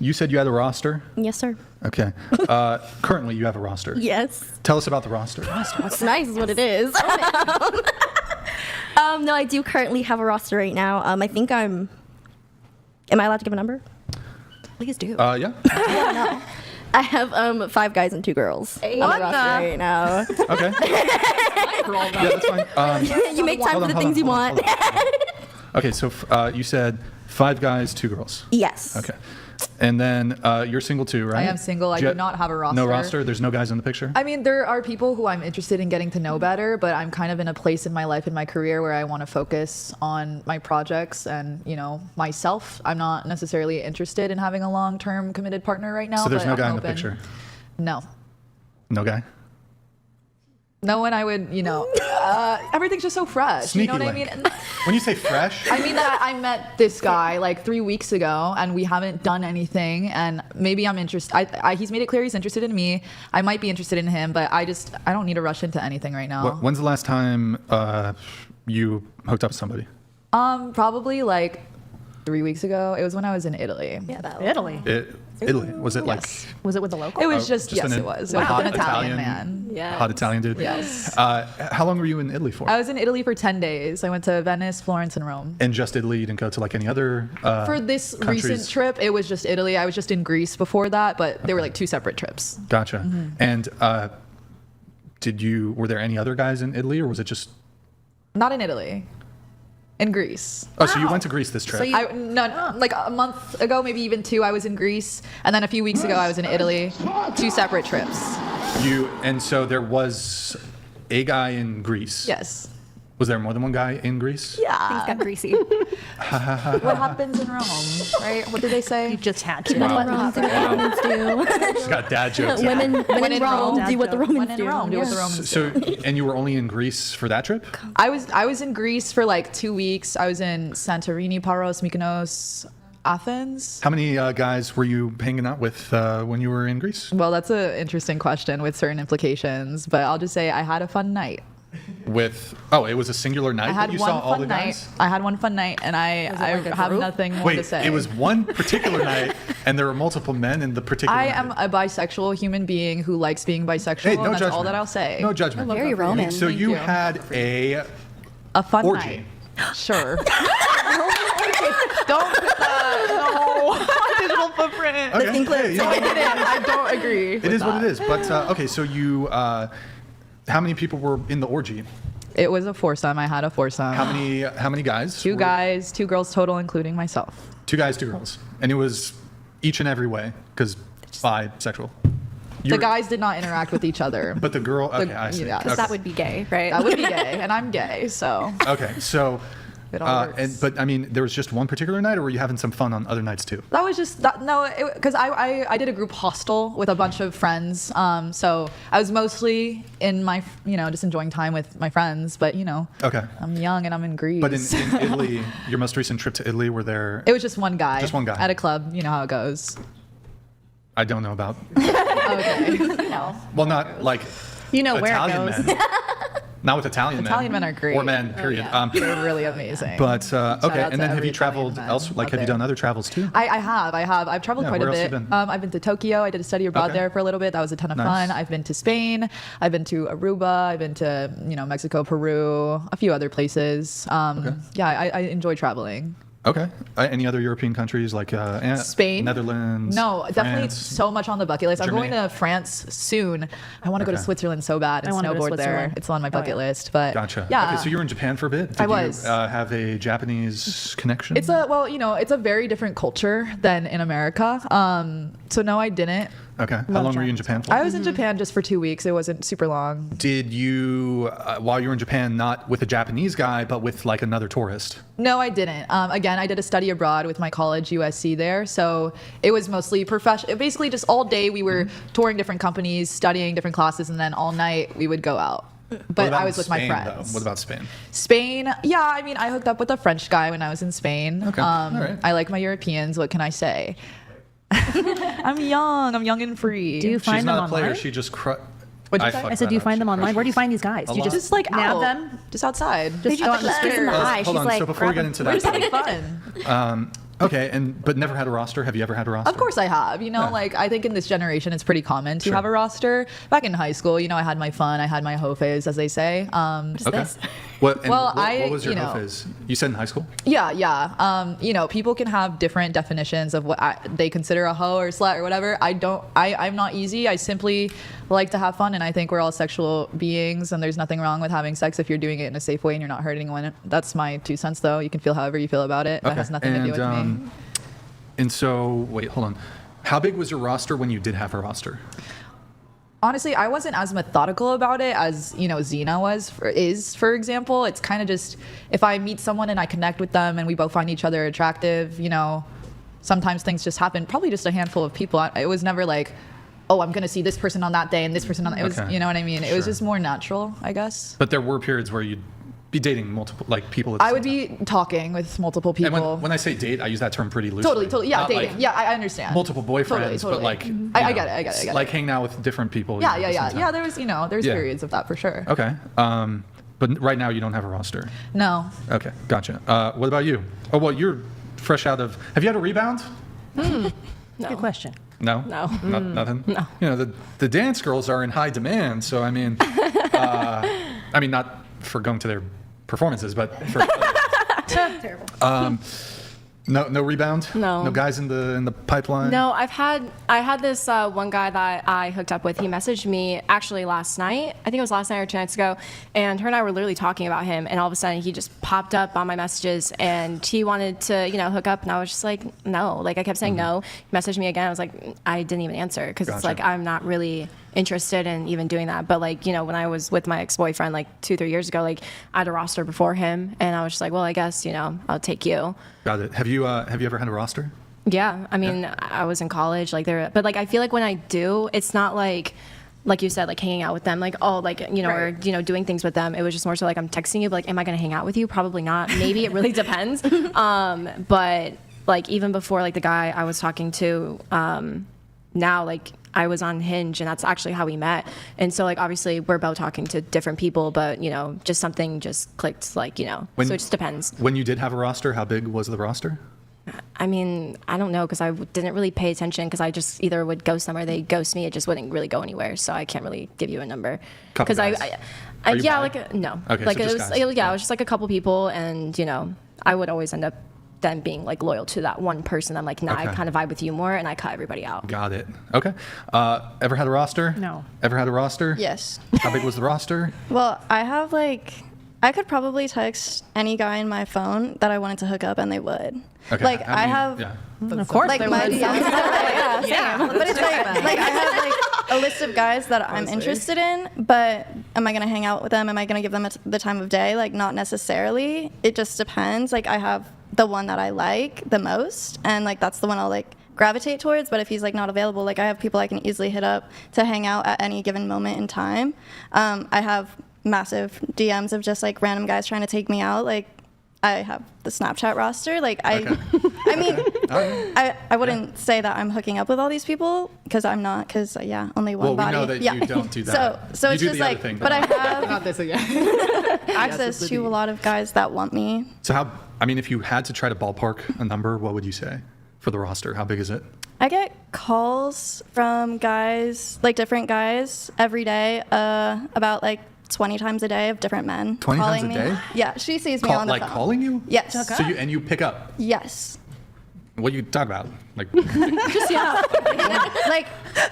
You said you had a roster? Yes, sir. Okay. Currently, you have a roster. Yes. Tell us about the roster. What's nice is what it is. No, I do currently have a roster right now. I think am I allowed to give a number? Please do. Yeah. I have 5 guys and 2 girls on the roster right now. Okay. Yeah, that's fine. You make time for the things you want. Okay, so you said 5 guys, 2 girls. Yes. Okay. And then you're single too, right? I am single. I do not have a roster. No roster? There's no guys in the picture? I mean, there are people who I'm interested in getting to know better, but I'm kind of in a place in my life, in my career, where I want to focus on my projects and, you know, myself. I'm not necessarily interested in having a long-term committed partner right now. So there's but no guy I'm in the open. picture? No. No guy? No one I would, you know, everything's just so fresh. Sneaky you know what link. I mean? When you say fresh? I mean that I met this guy like 3 weeks ago and we haven't done anything, and maybe I'm interested. He's made it clear he's interested in me. I might be interested in him, but I don't need to rush into anything right now. When's the last time you hooked up with somebody? Probably like 3 weeks ago. It was when I was in Italy. Yeah, Italy. Italy. Was it like Was it with a local? It was just yes, an- it was. a It was hot an Italian man. Yeah. hot Italian dude? Yes. How long were you in Italy for? I was in Italy for 10 days. I went to Venice, Florence, and Rome. And just Italy? You didn't go to like any other For this countries? recent trip, it was just Italy. I was just in Greece before that, but they were like 2 separate trips. Gotcha. Mm-hmm. And were there any other guys in Italy, or was it just? Not in Italy. In Greece. Oh, so you went to Greece this trip? No, like a month ago, maybe even 2, I was in Greece, and then a few weeks ago, I was in Italy. 2 separate trips. And so there was a guy in Greece. Yes. Was there more than one guy in Greece? Things got greasy. What happens in Rome, right? What did they say? You just had to. When in Rome, do what the Romans do. She's got dad jokes. Women in in Rome Rome, do what the Romans When in do. Rome, do what the Yeah. Romans So, do. and you were only in Greece for that trip? I was in Greece for like 2 weeks. I was in Santorini, Paros, Mykonos, Athens. How many guys were you hanging out with when you were in Greece? Well, that's an interesting question with certain implications, but I'll just say I had a fun night. It was a singular night I had that you one saw all the fun night. guys? I had one fun night, and I like a have group? nothing more to Wait, say. it was one particular night, and there were multiple men in the particular I night. am a bisexual human being who likes being bisexual, Hey, no and that's judgment. all that I'll say. No judgment. Very Roman. So Thank you you. had a A fun orgy. night. Sure. Don't put that. No. Digital footprint. Okay. Hey, you know, I didn't. I don't agree. it is what it is. But okay, so you, how many people were in the orgy? It was a foursome. I had a foursome. How many guys? 2 guys, 2 girls total, including myself. 2 guys, 2 girls, and it was each and every way because bisexual. The guys did not interact with each other. But the girl. Okay, I see. yeah. Okay. That would be gay, right? That would be gay, and I'm gay, so Okay, so. it all works. But I mean, there was just one particular night, or were you having some fun on other nights too? That was just that. No, because I did a group hostel with a bunch of friends. So I was mostly in my, just enjoying time with my friends. But Okay. I'm young and I'm in Greece. But in Italy, your most recent trip to Italy, were there? it was just one guy. Just one guy. at a club. You know how it goes. I don't know about. Okay. Well, not like You know where it Italian goes. men. Not with Italian men. Italian men are great. Or men, period. They're really amazing. But okay, out and to then have every you traveled Italian man else? Like, out have you there. done other travels too? I have. I've traveled Yeah, quite a where else bit. you been? I've been to Tokyo. I did a study abroad Okay. there for a little bit. That was a ton of Nice. fun. I've been to Spain. I've been to Aruba. I've been to Mexico, Peru, a few other places. Yeah, I enjoy traveling. Okay. Any other European countries like Spain, Netherlands? No, definitely France? so much on the bucket list. I'm Germany? going to France soon. I want to go to Okay. Switzerland so bad and I wanna go to snowboard there. Switzerland. It's on my bucket yeah. list. But Gotcha. yeah, Okay, so you were in Japan for a bit. Did I was. You, have a Japanese connection? it's a very different culture than in America. So no, I didn't. Okay. How long were you in Japan for? I was in Japan just for 2 weeks. It wasn't super long. Did you, while you were in Japan, not with a Japanese guy, but with like another tourist? No, I didn't. Again, I did a study abroad with my college, USC there. So it was mostly professional. Basically, just all day we were touring different companies, studying different classes, and then all night we would go out. What But about I was with Spain, my though? friends. What about Spain? Spain? Yeah, I mean, I hooked up with a French guy when I was in Spain. Okay, all right. I like my Europeans. What can I say? I'm young and free. Do you She's find them not a player. online? She just What'd you say? fucked I said, that do you up. find them She online? Where do you crushed find these guys? Do you lot. just Just like nab out. them? Just outside. Just go on the street in the Sure. high. Hold She's on. like, So before we grab get them. into We're that, just having fun. Okay, but never had a roster. Have you ever had a roster? Of course I have. Yeah. Like I think in this generation it's pretty common to Sure. have a roster. Back in high school, I had my fun, I had my hoe phase, as they say. Okay. this? What was your you know- hoe phase? You said in high school? Yeah. People can have different definitions of what they consider a hoe or slut or whatever. I'm not easy. I simply like to have fun, and I think we're all sexual beings, and there's nothing wrong with having sex if you're doing it in a safe way and you're not hurting anyone. That's my 2 cents, though. You can feel however you feel about it. That has nothing to do with me. And so, wait, hold on. How big was your roster when you did have a roster? Honestly, I wasn't as methodical about it as Xena is, for example. It's kind of just if I meet someone and I connect with them and we both find each other attractive, sometimes things just happen. Probably just a handful of people. It was never like, oh, I'm gonna see this person on that day and this person on. It was, Okay. you know what I mean? It was Sure. just more natural, I guess. But there were periods where you'd be dating multiple people. At the I would same time. be talking with multiple And people. when I say date, I use that term pretty loosely. Totally. Yeah, Not dating. like Yeah, I understand. multiple boyfriends, but like I get it. like hanging out with different people. Yeah. at the same time. Yeah, there's Yeah. periods of that for sure. Okay. But right now you don't have a roster. No. Okay, gotcha. What about you? Oh well, you're fresh out of. Have you had a rebound? No. Good question. No. No. Nothing. No. The dance girls are in high demand. So I mean, not for going to their performances, but for. Terrible. No rebound. No. No guys in the pipeline. No, I had this one guy that I hooked up with. He messaged me actually last night. I think it was last night or 2 nights ago. And her and I were literally talking about him. And all of a sudden, he just popped up on my messages. And he wanted to, hook up. And I was just like, no. Like I kept saying no. He messaged me again. I was like, I didn't even answer because it's Gotcha. like I'm not really interested in even doing that. But like, when I was with my ex-boyfriend like 2-3 years ago, like I had a roster before him. And I was just like, well, I guess, I'll take you. Got it. Have you ever had a roster? Yeah, I mean, I was in college, but like I feel like when I do, it's not like you said, like hanging out with them, like or doing things with them. It was just more so like I'm texting you, but like, am I gonna hang out with you? Probably not. Maybe it really depends. But like even before like the guy I was talking to, now like I was on Hinge and that's actually how we met. And so like obviously we're both talking to different people, but just something just clicked, like so it just depends. When you did have a roster, how big was the roster? I mean, I don't know because I didn't really pay attention because I just either would ghost them or they ghost me. It just wouldn't really go anywhere, so I can't really give you a number. Couple guys. Are you yeah, bi? like no, Okay, like so it just was guys. yeah, it was just like a couple people, and I would always end up then being like loyal to that one person. I'm like, nah, I Okay. kind of vibe with you more, and I cut everybody out. Got it. Okay. Ever had a roster? No. Ever had a roster? Yes. How big was the roster? Well, I could probably text any guy in my phone that I wanted to hook up, and they would. Okay. Like I have. Yeah. Of course, Like there my was. yeah, but it's like I have like a list of guys that I'm interested in, but am I gonna hang out with them? Am I gonna give them the time of day? Like not necessarily. It just depends. Like I have the one that I like the most, and like that's the one I'll like gravitate towards. But if he's like not available, like I have people I can easily hit up to hang out at any given moment in time. I have massive DMs of just like random guys trying to take me out. Like I have the Snapchat roster. Like I mean, I wouldn't say that I'm hooking up with all these people because I'm not. Because only one Well, we body. know that yeah. you don't do that. So You it's do just the other like, thing, but I have Not this again. access to a lot of guys that want me. So if you had to try to ballpark a number, what would you say for the roster? How big is it? I get calls from guys, like different guys, every day, about like 20 times a day of different men 20 times calling a me. day? Yeah, she sees me on the phone. Calling you? Yes. So you pick up. Yes. What you talk about? Like Just yeah. Like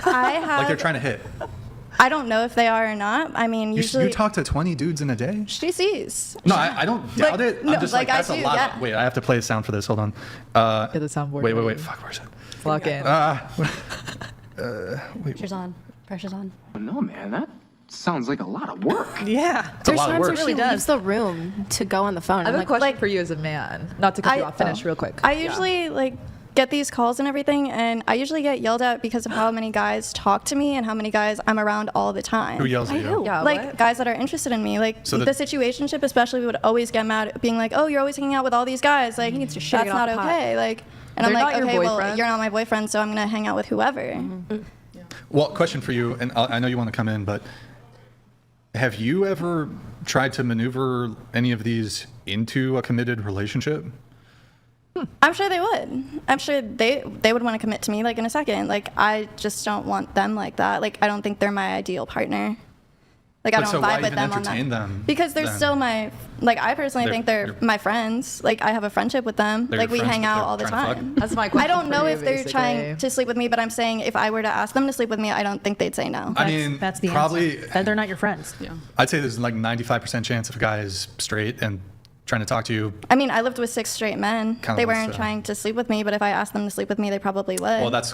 I have. like they're trying to hit. I don't know if they are or not. I mean, usually You talk to 20 dudes in a day? she sees. No, I don't doubt it. no, I'm just like, like I that's a do, lot. yeah. Wait, I have to play a sound for this. Hold on. Get the soundboard. Wait. ready. Fuck, where's it? Lock in. Pressure's on. Pressure's on. No, man, that sounds like a lot of work. Yeah. There's lot of times work. where she Really does. leaves the room to go on the phone. I have I'm a like, question for you as a man. Not to cut you off. Finish real quick. I usually like get these calls and everything, and I usually get yelled at because of how many guys talk to me and how many guys I'm around all the time. Who yells at you? Yeah, Like what? guys that are interested in me, like So the situationship especially would always get mad at being like, oh, you're always hanging out with all these guys, like needs to that's shake it off not the pot. okay, like, and I'm They're like, not your okay, well, boyfriend. you're not my boyfriend, so I'm gonna hang out with whoever. Well, question for you, and I know you want to come in, but have you ever tried to maneuver any of these into a committed relationship? I'm sure they would. I'm sure they would want to commit to me like in a second. Like I just don't want them like that. Like I don't think they're my ideal partner. Like I But don't so why vibe with even them on entertain that. them Because they're then? still my like I personally They're- think they're they're- my friends. Like I have a friendship with them. They're Like your we friends, hang but out they're all the trying to fuck? time. That's my question. I don't know for you, if they're basically. trying to sleep with me, but I'm saying if I were to ask them to sleep with me, I don't think they'd say no. I mean, That's the probably, answer. Then they're not your friends. I'd say there's like 95% chance if a guy is straight and trying to talk to you. I mean, I lived with 6 straight men. Kinda They wants weren't to- trying to sleep with me, but if I asked them to sleep with me, they probably would. Well, that's